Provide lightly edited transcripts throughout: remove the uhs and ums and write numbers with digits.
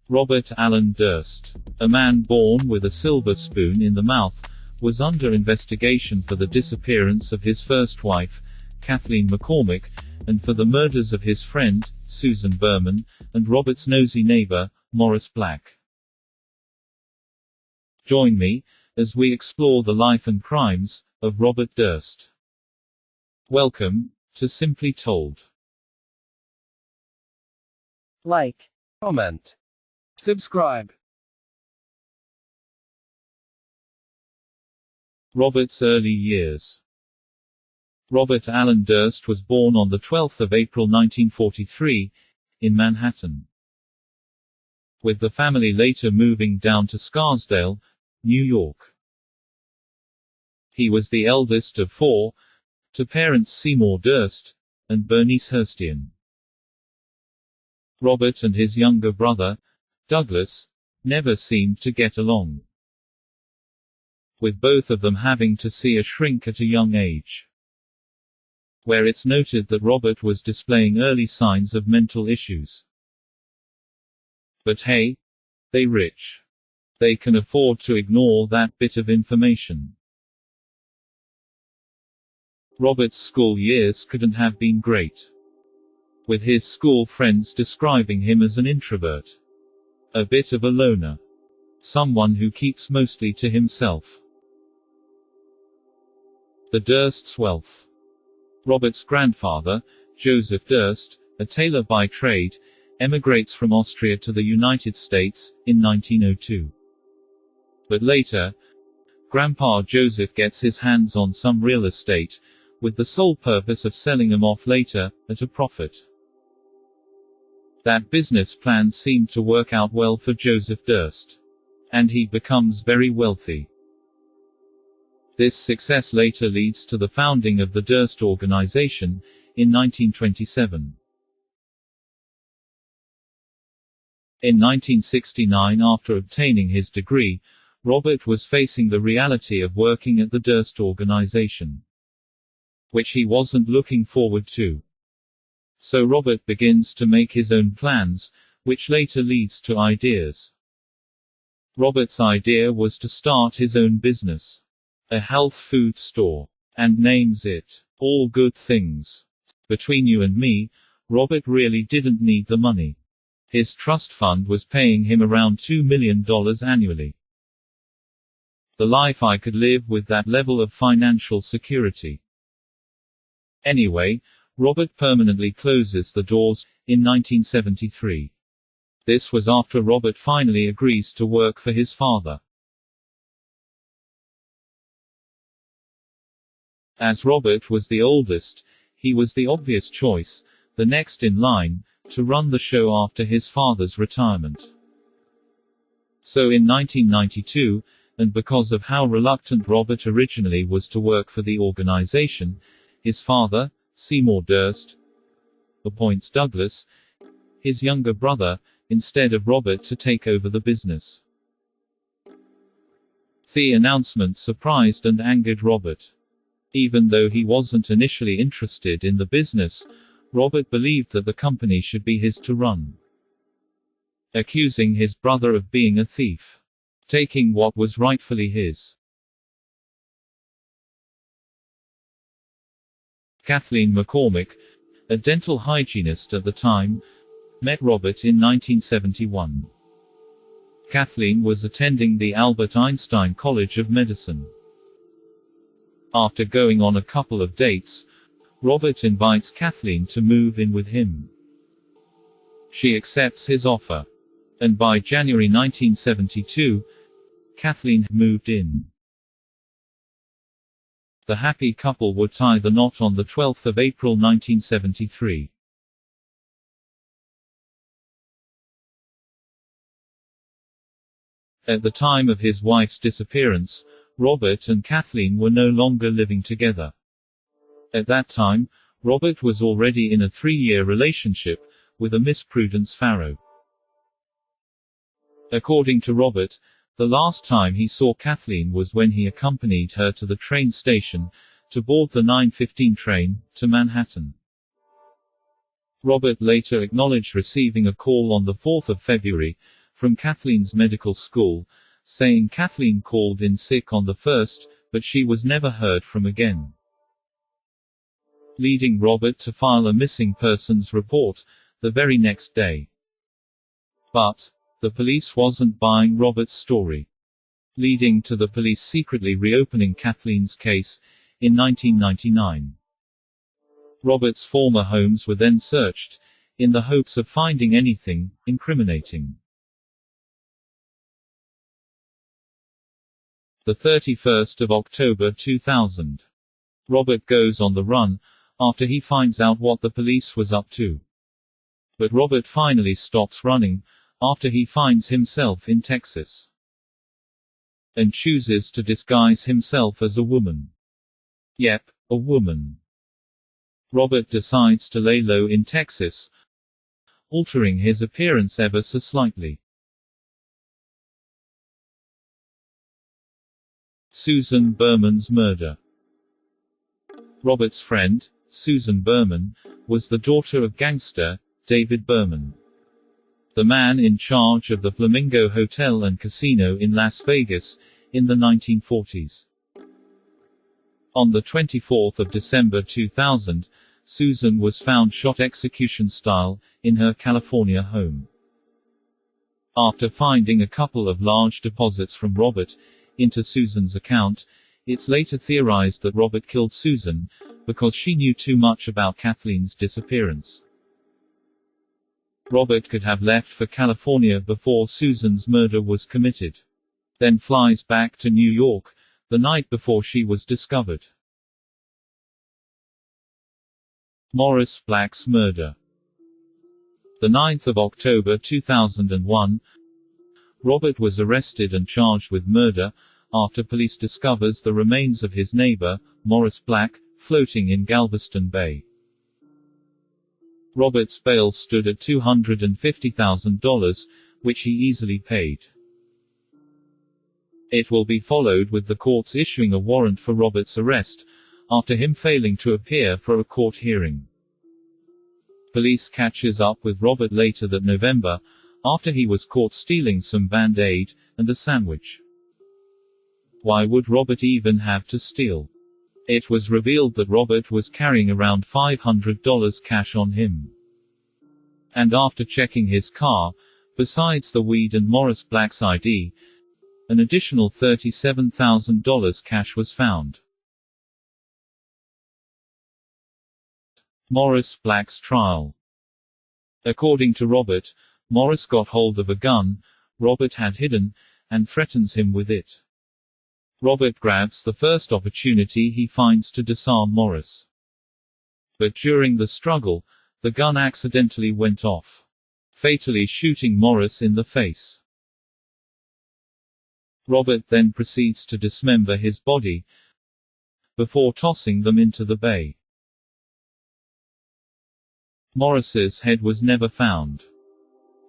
Robert Allen Durst, a man born with a silver spoon in the mouth, was under investigation for the disappearance of his first wife, Kathleen McCormack, and for the murders of his friend, Susan Berman, and Robert's nosy neighbour, Morris Black. Join me, as we explore the life and crimes of Robert Durst. Welcome to Simply Told. Like, comment, subscribe. Robert's early years. Robert Allen Durst was born on the 12th of April 1943, in Manhattan, with the family later moving down to Scarsdale, New York. He was the eldest of four, to parents Seymour Durst and Bernice Hurstian. Robert and his younger brother, Douglas, never seemed to get along, with both of them having to see a shrink at a young age, where it's noted that Robert was displaying early signs of mental issues. But hey, they rich. They can afford to ignore that bit of information. Robert's school years couldn't have been great, with his school friends describing him as an introvert, a bit of a loner, someone who keeps mostly to himself. The Dursts' wealth. Robert's grandfather, Joseph Durst, a tailor by trade, emigrates from Austria to the United States in 1902. But later, Grandpa Joseph gets his hands on some real estate, with the sole purpose of selling them off later, at a profit. That business plan seemed to work out well for Joseph Durst, and he becomes very wealthy. This success later leads to the founding of the Durst organization, in 1927. In 1969, after obtaining his degree, Robert was facing the reality of working at the Durst organization, which he wasn't looking forward to. So Robert begins to make his own plans, which later leads to ideas. Robert's idea was to start his own business, a health food store, and names it All Good Things. Between you and me, Robert really didn't need the money. His trust fund was paying him around $2 million annually. The life I could live with that level of financial security. Anyway, Robert permanently closes the doors, in 1973. This was after Robert finally agrees to work for his father. As Robert was the oldest, he was the obvious choice, the next in line, to run the show after his father's retirement. So in 1992, and because of how reluctant Robert originally was to work for the organization, his father, Seymour Durst, appoints Douglas, his younger brother, instead of Robert to take over the business. The announcement surprised and angered Robert. Even though he wasn't initially interested in the business, Robert believed that the company should be his to run, accusing his brother of being a thief, taking what was rightfully his. Kathleen McCormack, a dental hygienist at the time, met Robert in 1971. Kathleen was attending the Albert Einstein College of Medicine. After going on a couple of dates, Robert invites Kathleen to move in with him. She accepts his offer, and by January 1972, Kathleen moved in. The happy couple would tie the knot on the 12th of April 1973. At the time of his wife's disappearance, Robert and Kathleen were no longer living together. At that time, Robert was already in a 3-year relationship with a Miss Prudence Farrow. According to Robert, the last time he saw Kathleen was when he accompanied her to the train station, to board the 9:15 train, to Manhattan. Robert later acknowledged receiving a call on the 4th of February, from Kathleen's medical school, saying Kathleen called in sick on the 1st, but she was never heard from again, leading Robert to file a missing persons report the very next day. But the police wasn't buying Robert's story, leading to the police secretly reopening Kathleen's case in 1999. Robert's former homes were then searched, in the hopes of finding anything incriminating. The 31st of October 2000. Robert goes on the run, after he finds out what the police was up to. But Robert finally stops running, after he finds himself in Texas, and chooses to disguise himself as a woman. Yep, a woman. Robert decides to lay low in Texas, altering his appearance ever so slightly. Susan Berman's murder. Robert's friend, Susan Berman, was the daughter of gangster David Berman, the man in charge of the Flamingo Hotel and Casino in Las Vegas in the 1940s. On the 24th of December 2000, Susan was found shot execution-style in her California home. After finding a couple of large deposits from Robert into Susan's account, it's later theorized that Robert killed Susan because she knew too much about Kathleen's disappearance. Robert could have left for California before Susan's murder was committed, then flies back to New York the night before she was discovered. Morris Black's murder. The 9th of October 2001, Robert was arrested and charged with murder after police discovers the remains of his neighbor, Morris Black, floating in Galveston Bay. Robert's bail stood at $250,000, which he easily paid. It will be followed with the courts issuing a warrant for Robert's arrest, after him failing to appear for a court hearing. Police catches up with Robert later that November, after he was caught stealing some Band-Aid and a sandwich. Why would Robert even have to steal? It was revealed that Robert was carrying around $500 cash on him. And after checking his car, besides the weed and Morris Black's ID, an additional $37,000 cash was found. Morris Black's trial. According to Robert, Morris got hold of a gun Robert had hidden, and threatens him with it. Robert grabs the first opportunity he finds to disarm Morris. But during the struggle, the gun accidentally went off, fatally shooting Morris in the face. Robert then proceeds to dismember his body, before tossing them into the bay. Morris's head was never found,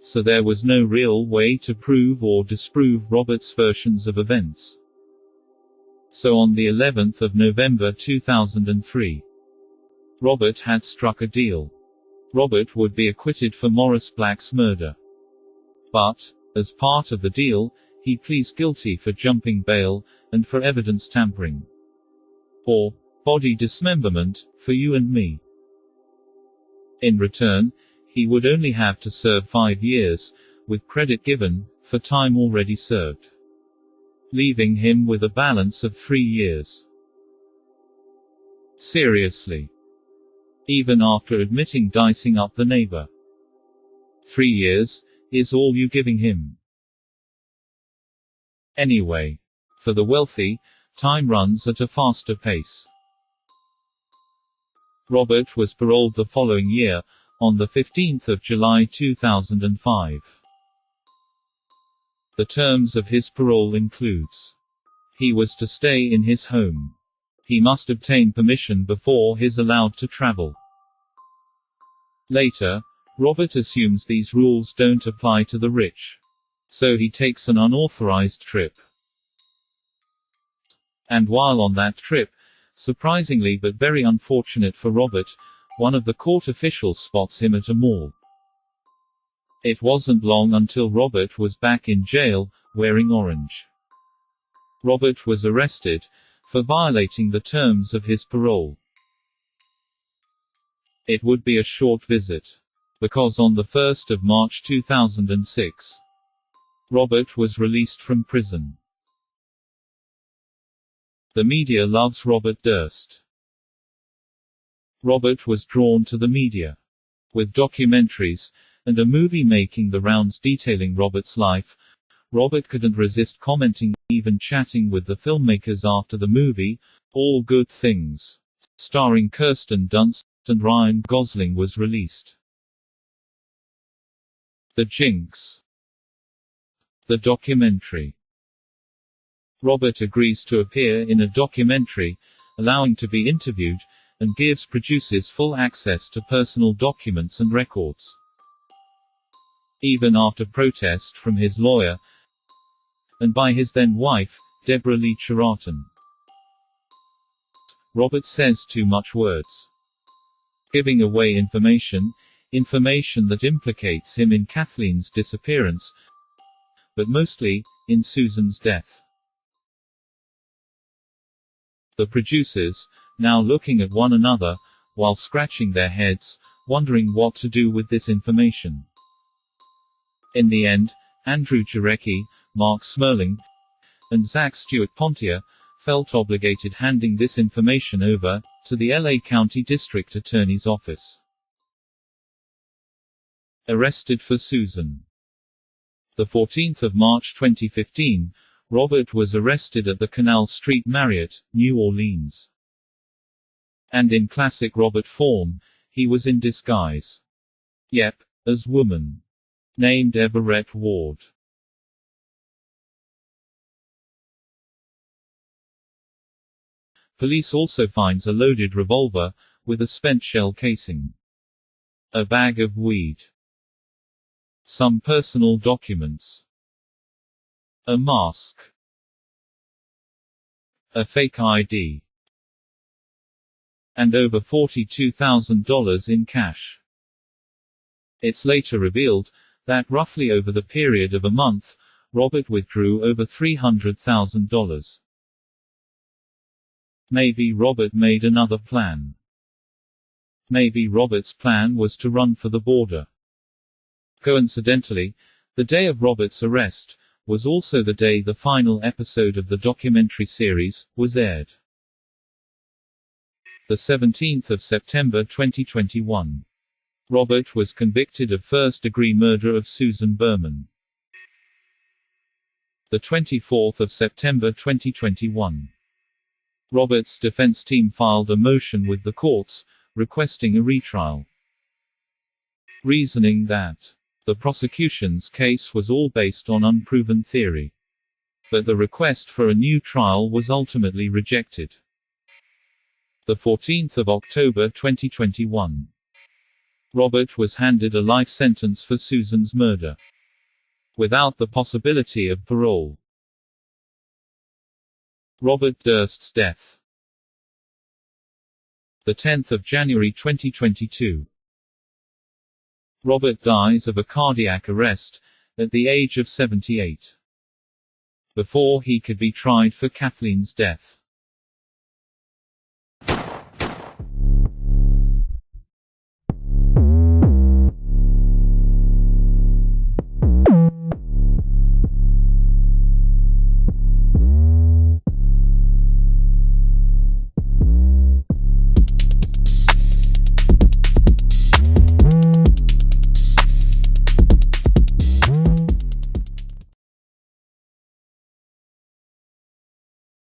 so there was no real way to prove or disprove Robert's versions of events. So on the 11th of November 2003, Robert had struck a deal. Robert would be acquitted for Morris Black's murder. But, as part of the deal, he pleads guilty for jumping bail, and for evidence tampering. Or body dismemberment, for you and me. In return, he would only have to serve 5 years, with credit given, for time already served, leaving him with a balance of 3 years. Seriously. Even after admitting dicing up the neighbor. 3 years, is all you giving him. Anyway. For the wealthy, time runs at a faster pace. Robert was paroled the following year, on the 15th of July 2005. The terms of his parole includes: he was to stay in his home. He must obtain permission before he's allowed to travel. Later, Robert assumes these rules don't apply to the rich, so he takes an unauthorized trip. And while on that trip, surprisingly but very unfortunate for Robert, one of the court officials spots him at a mall. It wasn't long until Robert was back in jail, wearing orange. Robert was arrested for violating the terms of his parole. It would be a short visit, because on the 1st of March 2006, Robert was released from prison. The media loves Robert Durst. Robert was drawn to the media. With documentaries and a movie making the rounds detailing Robert's life, Robert couldn't resist commenting, even chatting with the filmmakers after the movie, All Good Things, starring Kirsten Dunst and Ryan Gosling, was released. The Jinx. The documentary. Robert agrees to appear in a documentary, allowing to be interviewed, and gives producers full access to personal documents and records. Even after protest from his lawyer, and by his then-wife, Deborah Lee Cheraton. Robert says too much words. Giving away information that implicates him in Kathleen's disappearance, but mostly, in Susan's death. The producers, now looking at one another, while scratching their heads, wondering what to do with this information. In the end, Andrew Jarecki, Mark Smerling, and Zach Stewart Pontier felt obligated handing this information over to the LA County District Attorney's Office. Arrested for Susan. The 14th of March 2015, Robert was arrested at the Canal Street Marriott, New Orleans. And in classic Robert form, he was in disguise. Yep, as woman. Named Everett Ward. Police also finds a loaded revolver, with a spent shell casing. A bag of weed. Some personal documents. A mask. A fake ID. And over $42,000 in cash. It's later revealed that roughly over the period of a month, Robert withdrew over $300,000. Maybe Robert made another plan. Maybe Robert's plan was to run for the border. Coincidentally, the day of Robert's arrest was also the day the final episode of the documentary series was aired. The 17th of September 2021. Robert was convicted of first-degree murder of Susan Berman. The 24th of September 2021. Robert's defense team filed a motion with the courts, requesting a retrial. Reasoning that the prosecution's case was all based on unproven theory. But the request for a new trial was ultimately rejected. The 14th of October 2021. Robert was handed a life sentence for Susan's murder, without the possibility of parole. Robert Durst's death. The 10th of January 2022. Robert dies of a cardiac arrest, at the age of 78. Before he could be tried for Kathleen's death.